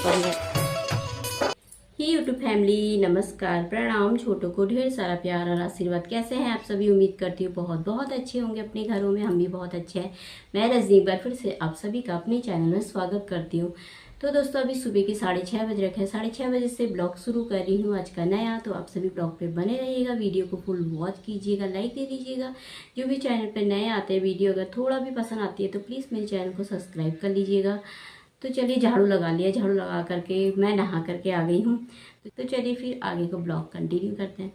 करूँगा। ही YouTube family नमस्कार, प्रणाम। छोटों को ढेर सारा प्यार और आशीर्वाद। कैसे हैं आप सभी? उम्मीद करती हूँ बहुत बहुत अच्छे होंगे अपने घरों में। हम भी बहुत अच्छे हैं। मैं रजनी एक बार फिर से आप सभी का अपने चैनल में स्वागत करती हूँ। तो दोस्तों अभी सुबह के 6:30 बज रखे हैं। 6:30 बजे से ब्लॉग शुरू कर रही हूँ आज का नया। तो आप सभी ब्लॉग पे बने रहिएगा, वीडियो को फुल वॉच कीजिएगा, लाइक दे दीजिएगा। जो भी चैनल पे नए आते हैं, वीडियो अगर थोड़ा भी पसंद आती है तो प्लीज़ मेरे चैनल को सब्सक्राइब कर लीजिएगा। तो चलिए झाड़ू लगा लिया, झाड़ू लगा करके मैं नहा करके आ गई हूँ। तो चलिए फिर आगे को ब्लॉग कंटिन्यू करते हैं।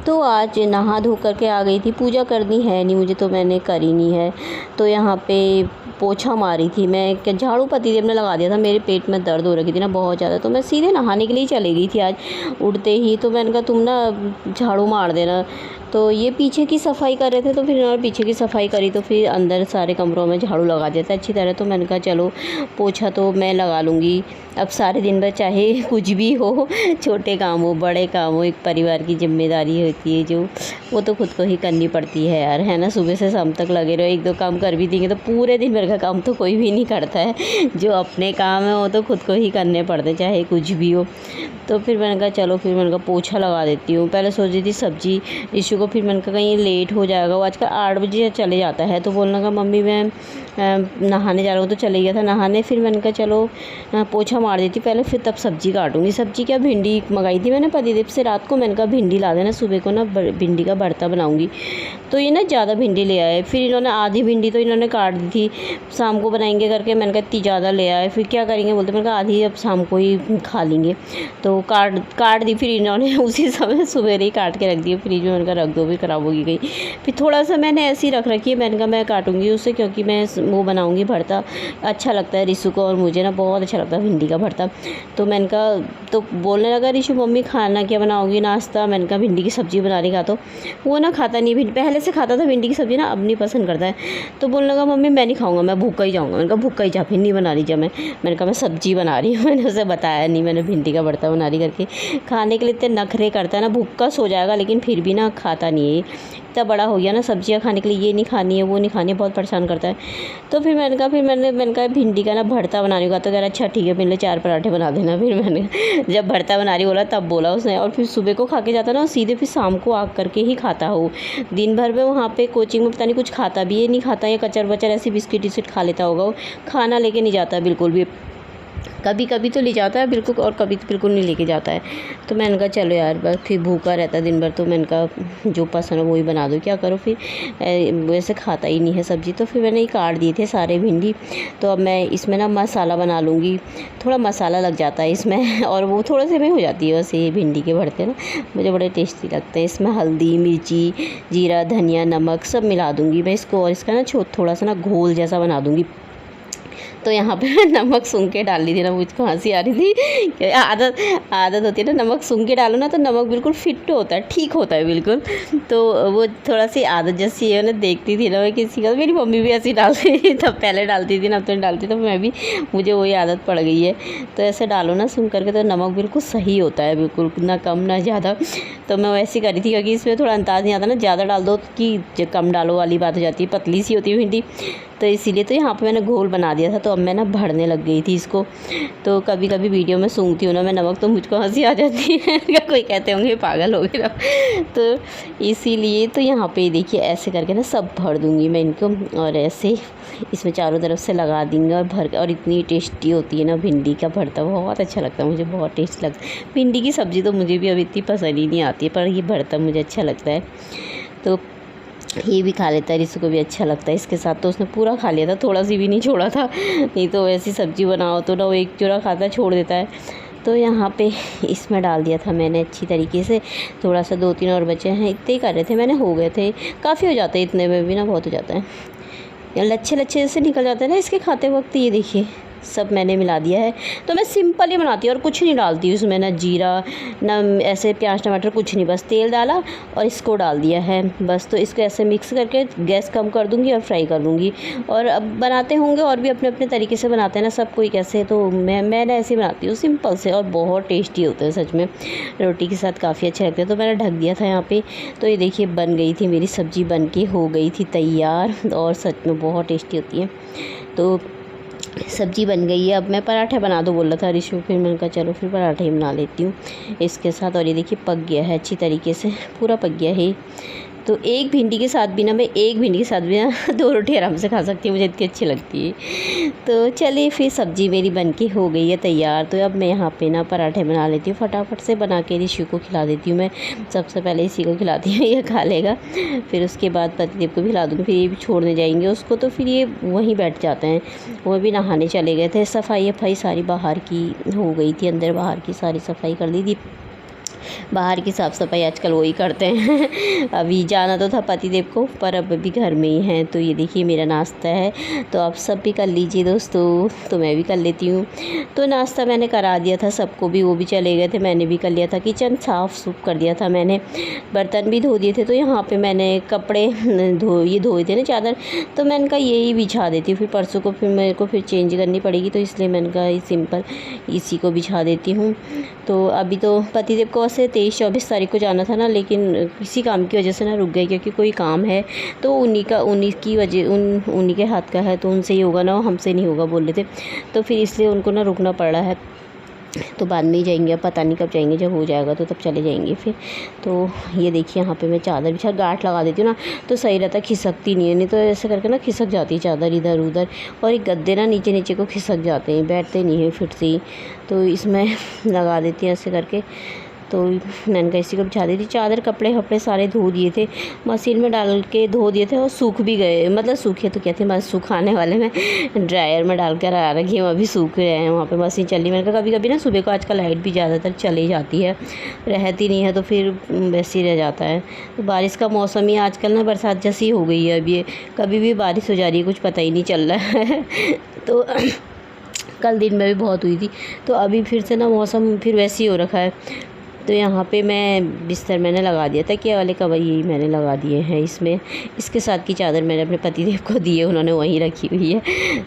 तो आज नहा धो करके आ गई थी। पूजा करनी है नहीं मुझे, तो मैंने करी नहीं है। तो यहाँ पे पोछा मारी थी मैं, क्या झाड़ू पति देव ने लगा दिया था। मेरे पेट में दर्द हो रही थी ना बहुत ज़्यादा, तो मैं सीधे नहाने के लिए चली गई थी आज उठते ही। तो मैंने कहा तुम ना झाड़ू मार देना। तो ये पीछे की सफाई कर रहे थे, तो फिर इन्होंने पीछे की सफाई करी, तो फिर अंदर सारे कमरों में झाड़ू लगा दिया था अच्छी तरह। तो मैंने कहा चलो पोछा तो मैं लगा लूँगी अब सारे दिन भर, चाहे कुछ भी हो, छोटे काम हो बड़े काम हो, एक परिवार की जिम्मेदारी होती है जो वो तो खुद को ही करनी पड़ती है यार, है ना। सुबह से शाम तक लगे रहो, एक दो काम कर भी देंगे तो पूरे दिन भर का काम तो कोई भी नहीं करता है। जो अपने काम है वो तो खुद को ही करने पड़ते हैं, चाहे कुछ भी हो। तो फिर मैंने कहा चलो, फिर मैंने कहा पोछा लगा देती हूँ। पहले सोच रही थी सब्जी इशू को, फिर मैंने कहा कहीं लेट हो जाएगा। वो आजकल 8 बजे चले जाता है, तो बोलने का मम्मी मैं नहाने जा रहा हूँ, तो चले गया था नहाने। फिर मैंने कहा चलो पोछा मार देती पहले, फिर तब सब्जी काटूंगी। सब्जी क्या, भिंडी मंगाई थी मैंने पतिदेव से रात को। मैंने कहा भिंडी ला देना, सुबह को ना भिंडी का भरता बनाऊंगी। तो ये ना ज़्यादा भिंडी ले आए, फिर इन्होंने आधी भिंडी तो इन्होंने काट दी थी, शाम को बनाएंगे करके। मैंने कहा इतनी ज़्यादा ले आए, फिर क्या करेंगे बोलते। मैंने कहा आधी अब शाम को ही खा लेंगे। तो काट दी फिर इन्होंने उसी समय सुबह ही काट के रख दिए फ्रिज में। मैंने कहा रख दो, भी ख़राब होगी गई। फिर थोड़ा सा मैंने ऐसी रख रखी है, मैंने कहा मैं काटूंगी उससे, क्योंकि मैं वो बनाऊंगी भरता। अच्छा लगता है रिशु को और मुझे ना, बहुत अच्छा लगता है भिंडी का भरता। तो मैंने कहा, तो बोलने लगा रिशु मम्मी खाना क्या बनाओगी नाश्ता। मैंने कहा भिंडी की सब्ज़ी बना रही। खा तो वो ना खाता नहीं, पहले से खाता था भिंडी की सब्ज़ी ना, अब नहीं पसंद करता है। तो बोलने लगा मम्मी मैं नहीं खाऊंगा, मैं भूखा ही जाऊँगा। मैंने कहा भूखा ही जा, फिर नहीं बना रही जब मैंने कहा मैं सब्ज़ी बना रही हूँ। मैंने उसे बताया नहीं मैंने भिंडी का भरता बना रही करके। खाने के लिए इतने नखरे करता है ना, भूखा सो जाएगा लेकिन फिर भी ना खाता नहीं है। इतना बड़ा हो गया ना, सब्जियां खाने के लिए ये नहीं खानी है वो नहीं खानी है, बहुत परेशान करता है। तो फिर मैंने कहा भिंडी का ना भरता बनाने का। तो कह रहा अच्छा ठीक है, मेरे 4 पराठे बना देना। फिर मैंने जब भरता बना रही बोला तब बोला उसने। और फिर सुबह को खा के जाता ना, सीधे फिर शाम को आ करके ही खाता हो। दिन भर में वहाँ पे कोचिंग में पता नहीं कुछ खाता भी है नहीं खाता, या कचर बचर ऐसी बिस्किट विस्किट खा लेता होगा। वो खाना लेके नहीं जाता बिल्कुल भी। कभी कभी तो ले जाता है बिल्कुल, और कभी तो बिल्कुल नहीं लेके जाता है। तो मैंने कहा चलो यार, बस फिर भूखा रहता है दिन भर। तो मैंने कहा जो पसंद है वही बना दो, क्या करो फिर। वैसे खाता ही नहीं है सब्ज़ी। तो फिर मैंने ये काट दिए थे सारे भिंडी। तो अब मैं इसमें ना मसाला बना लूँगी। थोड़ा मसाला लग जाता है इसमें और वो थोड़े से में हो जाती है वैसे। ये भिंडी के भरते ना मुझे बड़े टेस्टी लगते हैं। इसमें हल्दी मिर्ची जीरा धनिया नमक सब मिला दूँगी मैं इसको, और इसका ना थोड़ा सा ना घोल जैसा बना दूँगी। तो यहाँ पे नमक सूंघ के डाल ली थी ना, मुझको हंसी आ रही थी। आदत होती है ना, नमक सूंघ के डालो ना तो नमक बिल्कुल फिट होता है, ठीक होता है बिल्कुल। तो वो थोड़ा सी आदत जैसी है ना, देखती थी ना मैं किसी का। मेरी मम्मी भी ऐसी डालती थी, तब पहले डालती थी ना, अब तो नहीं डालती। तो मैं भी, मुझे वही आदत पड़ गई है। तो ऐसे डालो ना सूंघ करके, तो नमक बिल्कुल सही होता है, बिल्कुल ना कम ना ज़्यादा। तो मैं वैसी करी थी, क्योंकि इसमें थोड़ा अंदाज़ नहीं आता ना, ज़्यादा डाल दो कि कम डालो वाली बात हो जाती है, पतली सी होती है भिंडी। तो इसीलिए तो यहाँ पे मैंने घोल बना दिया था। तो अब मैं ना भरने लग गई थी इसको। तो कभी कभी वीडियो में सूंघती हूँ ना मैं नमक, तो मुझको हंसी आ जाती है। कोई कहते होंगे पागल हो गए ना। तो इसीलिए तो यहाँ पे देखिए ऐसे करके ना सब भर दूँगी मैं इनको, और ऐसे इसमें चारों तरफ से लगा देंगे और भर। और इतनी टेस्टी होती है ना भिंडी का भरता, बहुत अच्छा लगता है मुझे, बहुत टेस्टी लगता है। भिंडी की सब्ज़ी तो मुझे भी अब इतनी पसंद ही नहीं आती है, पर ये भरता मुझे अच्छा लगता है। तो ये भी खा लेता है, रिसु को भी अच्छा लगता है इसके साथ। तो उसने पूरा खा लिया था, थोड़ा सी भी नहीं छोड़ा था। नहीं तो ऐसी सब्ज़ी बनाओ तो ना वो एक चूरा खाता है छोड़ देता है। तो यहाँ पे इसमें डाल दिया था मैंने अच्छी तरीके से। थोड़ा सा 2-3 और बचे हैं, इतने ही कर रहे थे मैंने, हो गए थे, काफ़ी हो जाते हैं इतने में भी ना, बहुत हो जाता है। लच्छे लच्छे जैसे निकल जाते हैं ना इसके खाते वक्त। ये देखिए सब मैंने मिला दिया है। तो मैं सिंपल ही बनाती हूँ और कुछ नहीं डालती उसमें, ना जीरा ना ऐसे प्याज टमाटर कुछ नहीं, बस तेल डाला और इसको डाल दिया है बस। तो इसको ऐसे मिक्स करके गैस कम कर दूँगी और फ्राई कर लूँगी। और अब बनाते होंगे और भी अपने अपने तरीके से बनाते हैं ना सब कोई कैसे, तो मैं ऐसे ही बनाती हूँ सिंपल से, और बहुत टेस्टी होते हैं सच में, रोटी के साथ काफ़ी अच्छे लगते हैं। तो मैंने ढक दिया था यहाँ पर। तो ये देखिए बन गई थी मेरी सब्ज़ी, बन के हो गई थी तैयार, और सच में बहुत टेस्टी होती है। तो सब्जी बन गई है। अब मैं पराठा बना दो बोल रहा था ऋषु, फिर मैंने कहा चलो फिर पराठा ही बना लेती हूँ इसके साथ। और ये देखिए पक गया है अच्छी तरीके से, पूरा पक गया है। तो एक भिंडी के साथ भी ना, मैं एक भिंडी के साथ भी ना 2 रोटी आराम से खा सकती हूँ, मुझे इतनी अच्छी लगती है। तो चलिए फिर सब्ज़ी मेरी बनके हो गई है तैयार। तो अब मैं यहाँ पे ना पराठे बना लेती हूँ, फटाफट से बना के ऋषु को खिला देती हूँ। मैं सबसे पहले इसी को खिलाती हूँ, ये खा लेगा, फिर उसके बाद पतिदेव को भी खिला दूँगी। फिर ये भी छोड़ने जाएंगे उसको, तो फिर ये वहीं बैठ जाते हैं। वो भी नहाने चले गए थे। सफाई सारी बाहर की हो गई थी, अंदर बाहर की सारी सफाई कर ली थी। बाहर की साफ़ सफाई आजकल वही करते हैं। अभी जाना तो था पतिदेव को, पर अब भी घर में ही हैं। तो ये देखिए मेरा नाश्ता है, तो आप सब भी कर लीजिए दोस्तों, तो मैं भी कर लेती हूँ। तो नाश्ता मैंने करा दिया था सबको भी, वो भी चले गए थे, मैंने भी कर लिया था। किचन साफ़ सूफ कर दिया था मैंने, बर्तन भी धो दिए थे। तो यहाँ पर मैंने कपड़े धोए थे ना चादर, तो मैंने कहा यही बिछा देती हूँ, फिर परसों को फिर मेरे को फिर चेंज करनी पड़ेगी, तो इसलिए मैंने कहा सिंपल इसी को बिछा देती हूँ। तो अभी तो पतिदेव को वैसे 23-24 तारीख को जाना था ना, लेकिन किसी काम की वजह से ना रुक गए, क्योंकि कोई काम है तो उन्हीं की वजह उन्हीं के हाथ का है, तो उनसे ही होगा ना, हमसे नहीं होगा बोल रहे थे। तो फिर इसलिए उनको ना रुकना पड़ रहा है। तो बाद में ही जाएंगे, अब पता नहीं कब जाएंगे, जब हो जाएगा तो तब चले जाएंगे फिर। तो ये देखिए यहाँ पे मैं चादर बिछा गांठ लगा देती हूँ ना, तो सही रहता, खिसकती नहीं है। नहीं तो ऐसे करके ना खिसक जाती है चादर इधर उधर, और एक गद्दे ना नीचे नीचे को खिसक जाते हैं, बैठते नहीं हैं फिर से ही। तो इसमें लगा देती हूँ ऐसे करके। तो मैंने कहा इसी को बिछा दी थी। चादर कपड़े सारे धो दिए थे, मशीन में डाल के धो दिए थे, और सूख भी गए, मतलब सूखे तो क्या थे, बस सुखाने वाले में ड्रायर में डाल कर आ रखी हूँ, अभी सूख रहे हैं। वहाँ पे मशीन चली, मैंने कहा कभी कभी ना सुबह को आजकल लाइट भी ज़्यादातर चली जाती है, रहती नहीं है, तो फिर वैसे ही रह जाता है। तो बारिश का मौसम ही आजकल ना बरसात जैसी हो गई है, अब ये कभी भी बारिश हो जा रही है, कुछ पता ही नहीं चल रहा है। तो कल दिन में भी बहुत हुई थी, तो अभी फिर से ना मौसम फिर वैसे ही हो रखा है। तो यहाँ पे मैं बिस्तर मैंने लगा दिया था, कि वाले कवर यही मैंने लगा दिए हैं इसमें। इसके साथ की चादर मैंने अपने पतिदेव को दी है, उन्होंने वहीं रखी हुई है।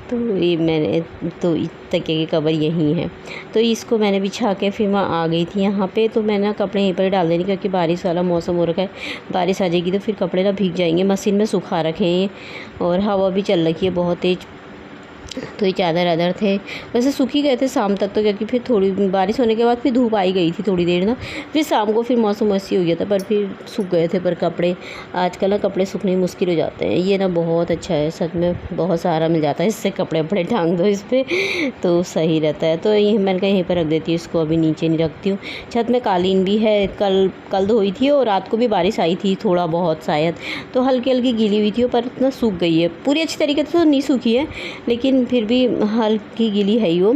तो ये मैंने तो तकिए के कवर यहीं हैं। तो इसको मैंने बिछा के फिर मैं आ गई थी यहाँ पे। तो मैंने कपड़े यहीं पर डाल देने, क्योंकि बारिश वाला मौसम हो रखा है, बारिश आ जाएगी तो फिर कपड़े ना भीग जाएंगे। मशीन में सुखा रखे हैं, और हवा भी चल रही है बहुत तेज़। तो ये चादर अदर थे, वैसे सूख ही गए थे शाम तक तो, क्योंकि फिर थोड़ी बारिश होने के बाद फिर धूप आई गई थी थोड़ी देर ना, फिर शाम को फिर मौसम ऐसी हो गया था, पर फिर सूख गए थे। पर कपड़े आजकल ना कपड़े सूखने मुश्किल हो जाते हैं। ये ना बहुत अच्छा है सच में, बहुत सहारा मिल जाता है इससे, कपड़े वपड़े ढांग दो इस पर तो सही रहता है। तो ये मैंने कहा यहीं पर रख देती हूँ इसको, अभी नीचे नहीं रखती हूँ। छत में कालीन भी है, कल धोई थी, और रात को भी बारिश आई थी थोड़ा बहुत शायद, तो हल्की हल्की गीली हुई थी, पर इतना सूख गई है। पूरी अच्छी तरीके से तो नहीं सूखी है, लेकिन फिर भी हल्की गीली है ही वो,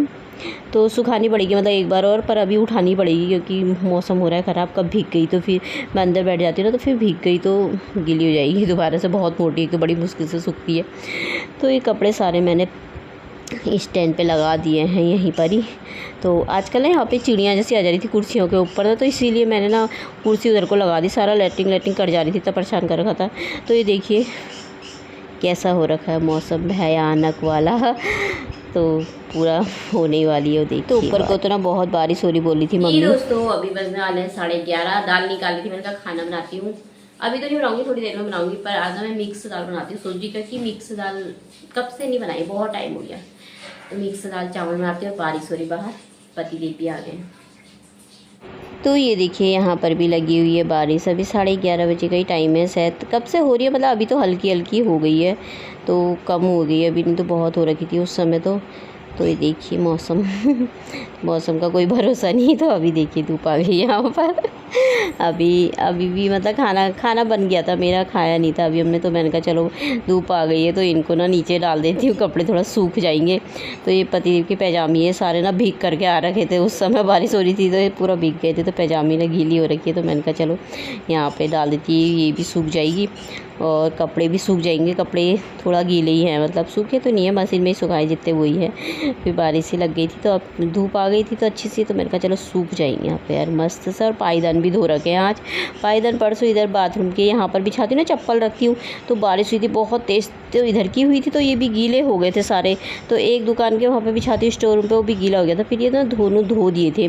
तो सुखानी पड़ेगी मतलब एक बार और, पर अभी उठानी पड़ेगी, क्योंकि मौसम हो रहा है ख़राब। कब भीग गई तो फिर मैं अंदर बैठ जाती हूँ ना, तो फिर भीग गई तो गीली हो जाएगी दोबारा से, बहुत मोटी है कि बड़ी मुश्किल से सूखती है। तो ये कपड़े सारे मैंने स्टैंड पे लगा दिए हैं यहीं पर ही। तो आजकल ना यहाँ पे चिड़ियाँ जैसी आ जा रही थी कुर्सियों के ऊपर ना, तो इसीलिए मैंने ना कुर्सी उधर को लगा दी। सारा लैट्रिन कर जा रही थी, इतना परेशान कर रखा था। तो ये देखिए कैसा हो रखा है मौसम, भयानक वाला, तो पूरा होने वाली है। देखिए तो ऊपर को तो ना बहुत बारिश हो रही बोली थी मम्मी। दोस्तों अभी बजने वाले हैं 11:30, दाल निकाली थी, मैंने कहा खाना बनाती हूँ। अभी तो नहीं बनाऊंगी, थोड़ी देर में बनाऊंगी, पर आज मैं मिक्स दाल बनाती हूँ। सोची क्योंकि मिक्स दाल कब से नहीं बनाई, बहुत टाइम हो गया। तो मिक्स दाल चावल बनाती हूँ। बारिश हो रही बाहर, पतिदेव भी आ गए। तो ये देखिए यहाँ पर भी लगी हुई है बारिश। अभी 11:30 बजे का ही टाइम है शायद, कब से हो रही है, मतलब अभी तो हल्की हल्की हो गई है, तो कम हो गई है, अभी नहीं तो बहुत हो रखी थी उस समय तो ये देखिए मौसम मौसम का कोई भरोसा नहीं। तो अभी देखिए धूप आ गई यहाँ पर। अभी भी मतलब खाना बन गया था मेरा, खाया नहीं था अभी हमने। तो मैंने कहा चलो धूप आ गई है तो इनको ना नीचे डाल देती हूँ, कपड़े थोड़ा सूख जाएंगे। तो ये पतिदेव के पैजामी है सारे ना भीग करके आ रखे थे, उस समय बारिश हो रही थी तो ये पूरा भीग गए थे, तो पैजामी ना गीली हो रखी है। तो मैंने कहा चलो यहाँ पे डाल देती है, ये भी सूख जाएगी और कपड़े भी सूख जाएंगे। कपड़े थोड़ा गीले ही हैं, मतलब सूखे तो नहीं है, मशीन में ही सुखाए जितने वही है। फिर बारिश ही लग गई थी तो अब धूप आ गई थी तो अच्छी सी, तो मैंने कहा चलो सूख जाएंगे यहाँ पे यार, मस्त सा। और पायदान भी धो रखे हैं आज। पायदान परसों इधर बाथरूम के यहाँ पर बिछाती हूँ ना, चप्पल रखती हूँ, तो बारिश हुई थी बहुत तेज़, तो इधर की हुई थी तो ये भी गीले हो गए थे सारे। तो एक दुकान के वहाँ पे बिछाती हूँ स्टोर रूम पे, वो भी गीला हो गया था। फिर ये ना दोनों धो दिए थे,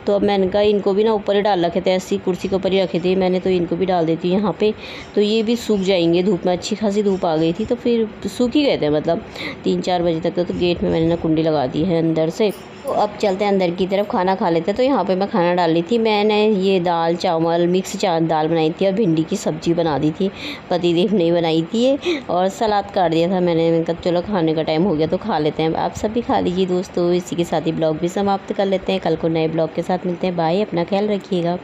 तो अब मैंने कहा इनको भी ना ऊपर ही डाल रखे थे, ऐसी कुर्सी के ऊपर ही रखे थे मैंने, तो इनको भी डाल देती हूँ यहाँ पे, तो ये भी सूख जाएंगे धूप में। अच्छी खासी धूप आ गई थी तो फिर सूख ही गए थे, मतलब 3-4 बजे तक। तो गेट में मैंने ना कुंडी लगा दी है अंदर से। तो अब चलते हैं अंदर की तरफ, खाना खा लेते हैं। तो यहाँ पे मैं खाना डाल रही थी, मैंने ये दाल चावल मिक्स दाल बनाई थी और भिंडी की सब्ज़ी बना दी थी, पतिदेव ने बनाई थी ये, और सलाद काट दिया था मैंने कहा चलो खाने का टाइम हो गया तो खा लेते हैं। आप सब भी खा लीजिए दोस्तों। इसी के साथ ही ब्लॉग भी समाप्त कर लेते हैं, कल को नए ब्लॉग के साथ मिलते हैं। बाय, अपना ख्याल रखिएगा।